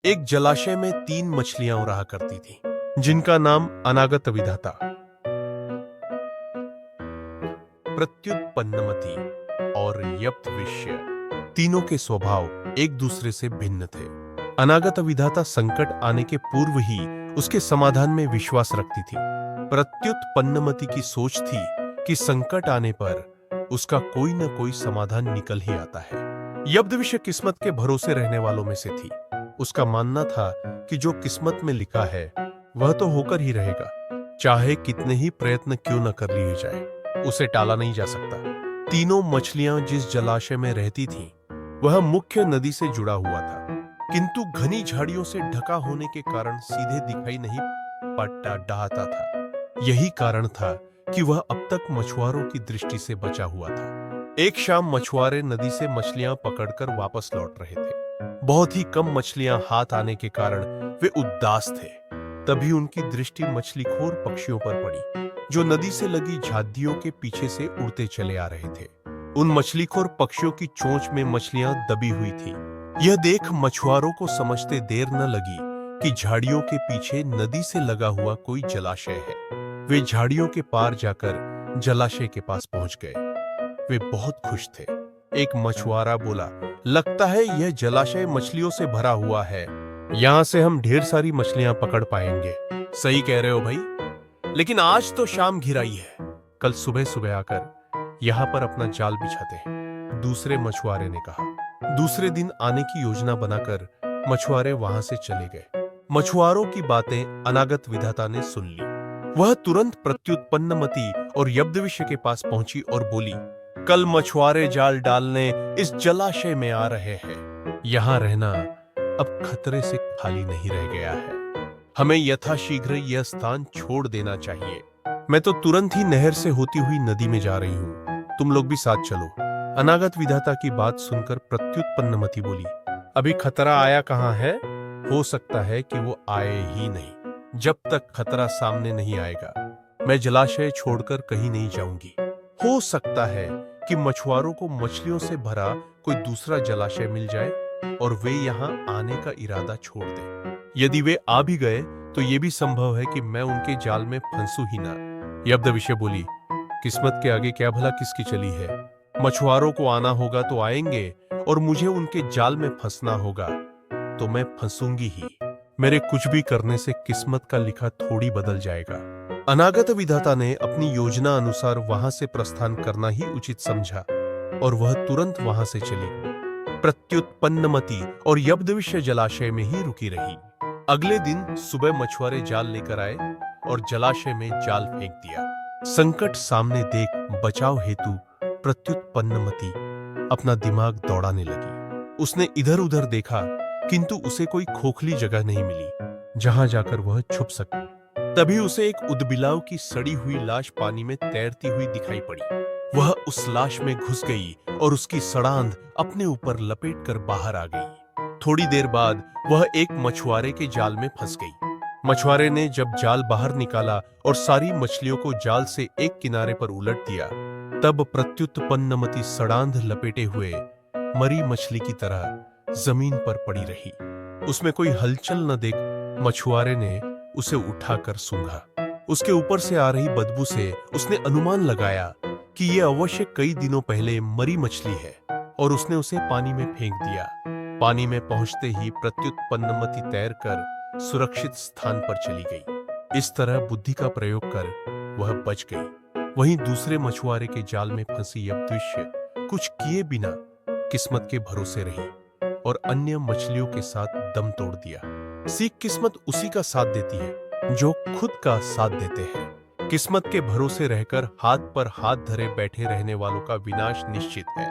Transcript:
एक जलाशय में 3 मछलियां रहा करती थीं, जिनका नाम अनागत विधाता, प्रत्युत्पन्नमति और यप्तविष्य, तीनों के स्वभाव एक दूसरे से भिन्न थे। अनागत विधाता संकट आने के पूर्व ही उसके समाधान में विश्वास रखती थी। प्रत्युत्पन्नमति की सोच थी कि संकट आने पर उसका कोई न कोई समाधान निकल ही आता है। यप्तविष्य किस्मत के भरोसे रहने वालों में से थी। उसका मानना था कि जो किस्मत में लिखा है वह तो होकर ही रहेगा, चाहे कितने ही प्रयत्न क्यों न कर लिए जाए, उसे टाला नहीं जा सकता। तीनों मछलियां जिस जलाशय में रहती थीं, वह मुख्य नदी से जुड़ा हुआ था, किंतु घनी झाड़ियों से ढका होने के कारण सीधे दिखाई नहीं पड़ता था। यही कारण था कि वह अब तक मछुआरों की दृष्टि से बचा हुआ था। एक शाम मछुआरे नदी से मछलियां पकड़कर वापस लौट रहे थे। बहुत ही कम मछलियां हाथ आने के कारण वे उदास थे। तभी उनकी दृष्टि मछलीखोर पक्षियों पर पड़ी, जो नदी से लगी झादियों के पीछे से उड़ते चले आ रहे थे। उन मछलीखोर पक्षियों की चोंच में मछलियां दबी हुई थी। यह देख मछुआरों को समझते देर न लगी कि झाड़ियों के पीछे नदी से लगा हुआ कोई जलाशय है। वे झाड़ियों के पार जाकर जलाशय के पास पहुंच गए। वे बहुत खुश थे। एक मछुआरा बोला, लगता है यह जलाशय मछलियों से भरा हुआ है। यहां से हम ढेर सारी मछलियां पकड़ पाएंगे। सही कह रहे हो भाई, लेकिन आज तो शाम घिराई है। कल सुबह सुबह आकर यहां पर अपना जाल बिछाते हैं, दूसरे मछुआरे ने कहा। दूसरे दिन आने की योजना बनाकर मछुआरे वहां से चले गए। मछुआरों की बातें अनागत विधाता ने सुन ली। वह तुरंत प्रत्युत्पन्नमति और यप्तविष्य के पास पहुंची और बोली, कल मछुआरे जाल डालने इस जलाशय में आ रहे हैं। यहां रहना अब खतरे से खाली नहीं रह गया है। हमें यथाशीघ्र यह स्थान छोड़ देना चाहिए। मैं तो तुरंत ही नहर से होती हुई नदी में जा रही हूं, तुम लोग भी साथ चलो। अनागत विधाता की बात सुनकर प्रत्युत्पन्नमति बोली, अभी खतरा आया कहां है? हो सकता है कि वो आए ही नहीं। जब तक खतरा सामने नहीं आएगा, मैं जलाशय छोड़कर कहीं नहीं जाऊंगी। हो सकता है कि मछुआरों को मछलियों से भरा कोई दूसरा जलाशय मिल जाए और वे यहां आने का इरादा छोड़ दें। यदि वे आ भी गए तो यह भी संभव है कि मैं उनके जाल में फंसू ही ना। यप्तविष्य बोली, किस्मत के आगे क्या भला किसकी चली है। मछुआरों को आना होगा तो आएंगे और मुझे उनके जाल में फंसना होगा तो मैं फंसूंगी ही। मेरे कुछ भी करने से किस्मत का लिखा थोड़ी बदल जाएगा। अनागत विधाता ने अपनी योजना अनुसार वहां से प्रस्थान करना ही उचित समझा और वह तुरंत वहां से चली। प्रत्युत्पन्नमति और यप्तविष्य जलाशय में ही रुकी रही। अगले दिन सुबह मछुआरे जाल लेकर आए और जलाशय में जाल फेंक दिया। संकट सामने देख बचाव हेतु प्रत्युत्पन्नमति अपना दिमाग दौड़ाने लगी। उसने इधर उधर देखा, किंतु उसे कोई खोखली जगह नहीं मिली जहां जाकर वह छुप सके। तभी उसे एक उदबिलाव की सड़ी हुई लाश पानी में तैरती हुई दिखाई पड़ी। वह उस लाश में घुस गई और उसकी सड़ांध अपने ऊपर लपेटकर बाहर आ गई। थोड़ी देर बाद वह एक मछुआरे के जाल में फंस गई। मछुआरे ने जब जाल बाहर निकाला और सारी मछलियों को जाल से एक किनारे पर उलट दिया, तब प्रत्युत्पन्नमति सड़ांध लपेटे हुए मरी मछली की तरह जमीन पर पड़ी रही। उसमें कोई हलचल न देख मछुआरे ने उसे उठाकर सूंघा। उसके ऊपर से आ रही बदबू से उसने अनुमान लगाया कि यह अवश्य कई दिनों पहले मरी मछली है और उसने उसे पानी में फेंक दिया। पानी में पहुंचते ही प्रत्युत्पन्नमति तैरकर सुरक्षित स्थान पर चली गई। इस तरह बुद्धि का प्रयोग कर वह बच गई। वहीं दूसरे मछुआरे के जाल में फंसी यप्तविष्य कुछ किए बिना किस्मत के भरोसे रही और अन्य मछलियों के साथ दम तोड़ दिया। सीख किस्मत उसी का साथ देती है जो खुद का साथ देते हैं। किस्मत के भरोसे रहकर हाथ पर हाथ धरे बैठे रहने वालों का विनाश निश्चित है।